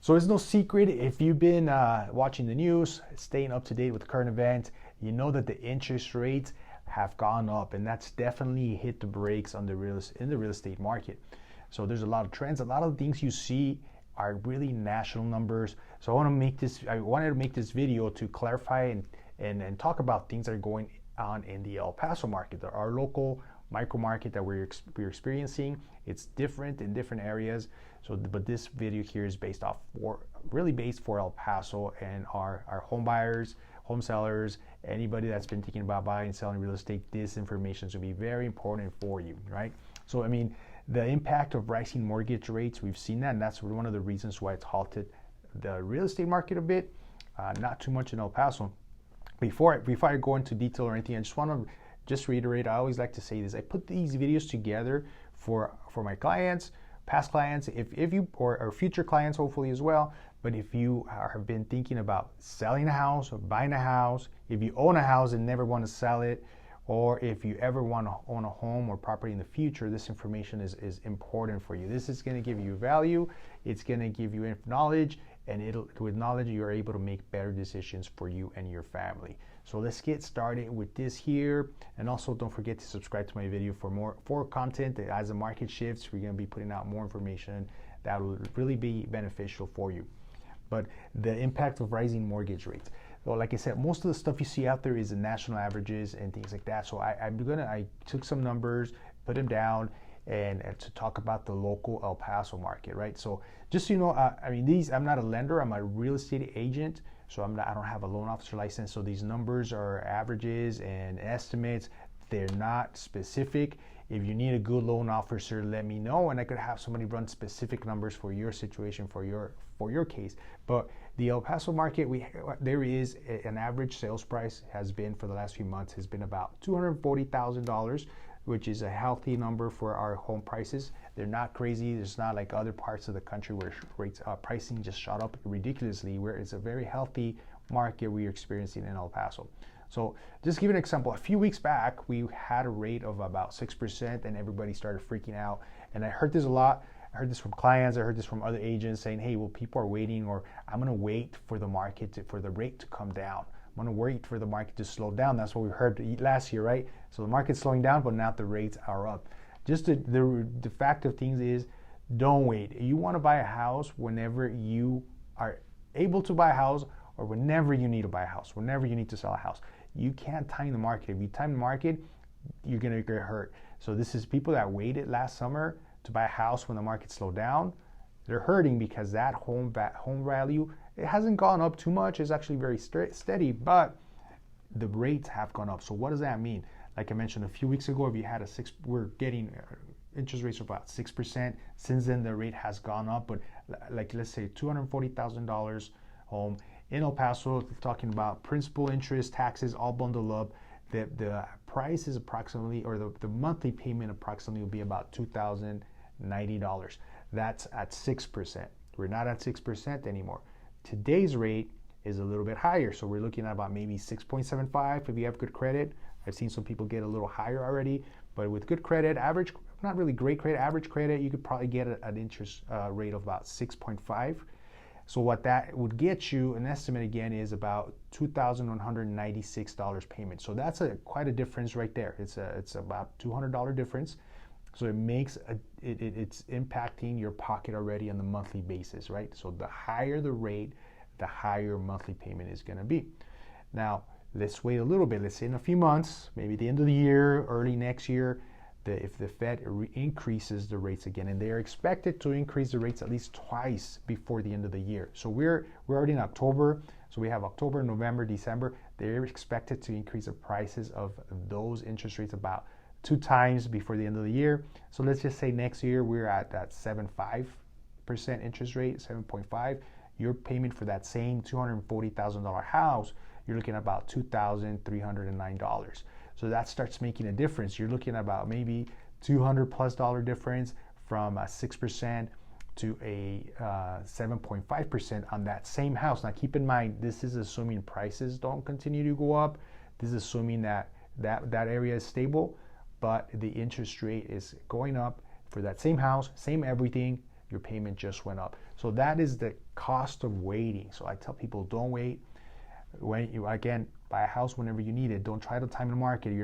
So it's no secret, if you've been watching the news, staying up to date with current events, you know that the interest rates have gone up, and that's definitely hit the brakes on the real estate market. So there's a lot of trends. A lot of the things you see are really national numbers. So I wanted to make this video to clarify and talk about things that are going on in the El Paso market, our local micro market that we're experiencing. It's different in different areas. So, but this video here is based for El Paso and our home buyers, home sellers, anybody that's been thinking about buying and selling real estate. This information is going to be very important for you, right? So, I mean, the impact of rising mortgage rates, we've seen that, and that's one of the reasons why it's halted the real estate market a bit. Not too much in El Paso. Before I go into detail or anything, I just want to reiterate, I always like to say this. I put these videos together for my clients, past clients, if you or future clients hopefully as well. But if you have been thinking about selling a house or buying a house, if you own a house and never want to sell it, or if you ever want to own a home or property in the future, this information is important for you. This is going to give you value. It's going to give you knowledge, and with knowledge you're able to make better decisions for you and your family. So let's get started with this here, and also don't forget to subscribe to my video for more content. As the market shifts, we're going to be putting out more information that will really be beneficial for you. But the impact of rising mortgage rates. Well, like I said, most of the stuff you see out there is the national averages and things like that. So I took some numbers, put them down, and to talk about the local El Paso market, right? So just so you know, I'm not a lender, I'm a real estate agent. So I don't have a loan officer license. So these numbers are averages and estimates. They're not specific. If you need a good loan officer, let me know, and I could have somebody run specific numbers for your situation, for your case. But the El Paso market, there is an average sales price has been for the last few months has been about $240,000, which is a healthy number for our home prices. They're not crazy. It's not like other parts of the country where pricing just shot up ridiculously, where it's a very healthy market we're experiencing in El Paso. So just give an example. A few weeks back, we had a rate of about 6%, and everybody started freaking out. And I heard this a lot. I heard this from clients. I heard this from other agents saying, hey, well, people are waiting, or I'm going to wait for the for the rate to come down. I'm going to wait for the market to slow down. That's what we heard last year, right? So the market's slowing down, but now the rates are up. Just the fact of things is, don't wait. You want to buy a house whenever you are able to buy a house, or whenever you need to buy a house, whenever you need to sell a house. You can't time the market. If you time the market, you're going to get hurt. So this is people that waited last summer to buy a house when the market slowed down. They're hurting because that home value, it hasn't gone up too much. It's actually very steady, but the rates have gone up. So what does that mean? Like I mentioned a few weeks ago, if you had we're getting interest rates of about 6%. Since then, the rate has gone up, but like let's say $240,000 home in El Paso, talking about principal, interest, taxes, all bundled up. The price is approximately, or the monthly payment approximately will be about $2,090. That's at 6%. We're not at 6% anymore. Today's rate is a little bit higher, so we're looking at about maybe 6.75 if you have good credit. I've seen some people get a little higher already, but with good credit, average, not really great credit, average credit, you could probably get an interest rate of about 6.5. So what that would get you, an estimate again, is about $2,196 payment. So that's quite a difference right there. It's about $200 difference. So it makes it's impacting your pocket already on the monthly basis, right? So the higher the rate, the higher monthly payment is going to be. Now let's wait a little bit. Let's say in a few months, maybe the end of the year, early next year, if the Fed increases the rates again, and they are expected to increase the rates at least twice before the end of the year. So we're already in October, so we have October, November, December. They're expected to increase the prices of those interest rates about 2 times before the end of the year. So let's just say next year we're at that 7.5% interest rate, 7.5. Your payment for that same $240,000 house, you're looking at about $2,309. So that starts making a difference. You're looking at about maybe $200+ difference from a 6% to a 7.5% on that same house. Now keep in mind, this is assuming prices don't continue to go up. This is assuming that area is stable, but the interest rate is going up for that same house, same everything. Your payment just went up. So that is the cost of waiting. So I tell people, don't wait. When you, again, buy a house whenever you need it. Don't try to time the market. If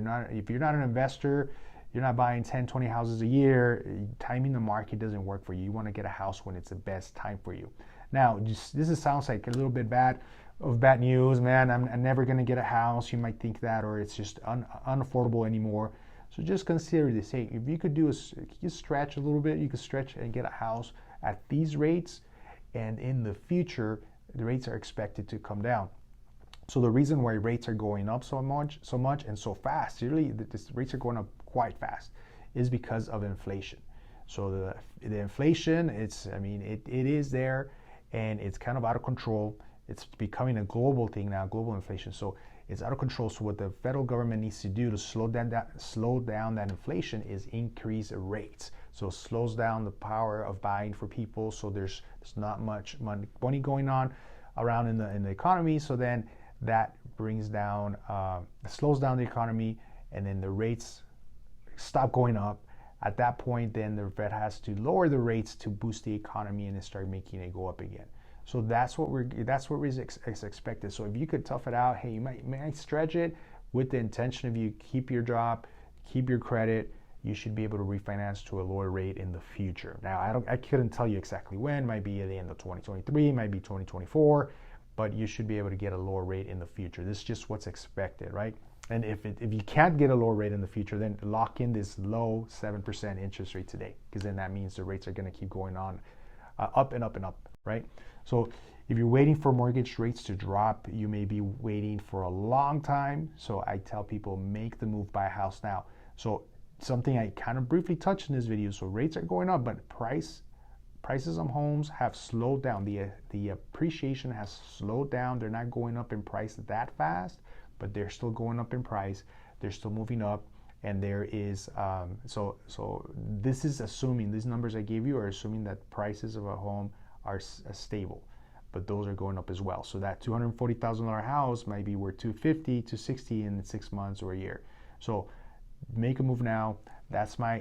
you're not an investor, you're not buying 10, 20 houses a year, timing the market doesn't work for you. You want to get a house when it's the best time for you. Now, sounds like a little bit bad news, man. I'm never going to get a house. You might think that, or it's just unaffordable anymore. So just consider this. Hey, if you could stretch a little bit, you could stretch and get a house at these rates, and in the future, the rates are expected to come down. So the reason why rates are going up so much and so fast, really, the rates are going up quite fast, is because of inflation. So the inflation, it is there, and it's kind of out of control. It's becoming a global thing now, global inflation. So it's out of control. So what the federal government needs to do to slow down that inflation is increase rates. So it slows down the power of buying for people. So there's not much money going on around in the economy. So then that brings down, slows down the economy, and then the rates stop going up. At that point, then the Fed has to lower the rates to boost the economy and then start making it go up again. So that's what is expected. So if you could tough it out, hey, you might stretch it with the intention of you keep your job, keep your credit. You should be able to refinance to a lower rate in the future. Now, I couldn't tell you exactly when. It might be at the end of 2023, might be 2024, but you should be able to get a lower rate in the future. This is just what's expected, right? And if you can't get a lower rate in the future, then lock in this low 7% interest rate today, because then that means the rates are going to keep going on up and up and up, right? So if you're waiting for mortgage rates to drop, you may be waiting for a long time. So I tell people, make the move, buy a house now. So something I kind of briefly touched in this video. So rates are going up, but prices on homes have slowed down. The appreciation has slowed down. They're not going up in price that fast, but they're still going up in price. They're still moving up. And there is, so this is assuming, these numbers I gave you are assuming that prices of a home are stable, but those are going up as well. So that $240,000 house might be worth $250,000 to $260,000 in 6 months or a year. So make a move now. That's my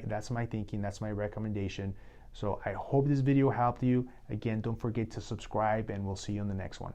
thinking. That's my recommendation. So I hope this video helped you. Again, don't forget to subscribe, and we'll see you on the next one.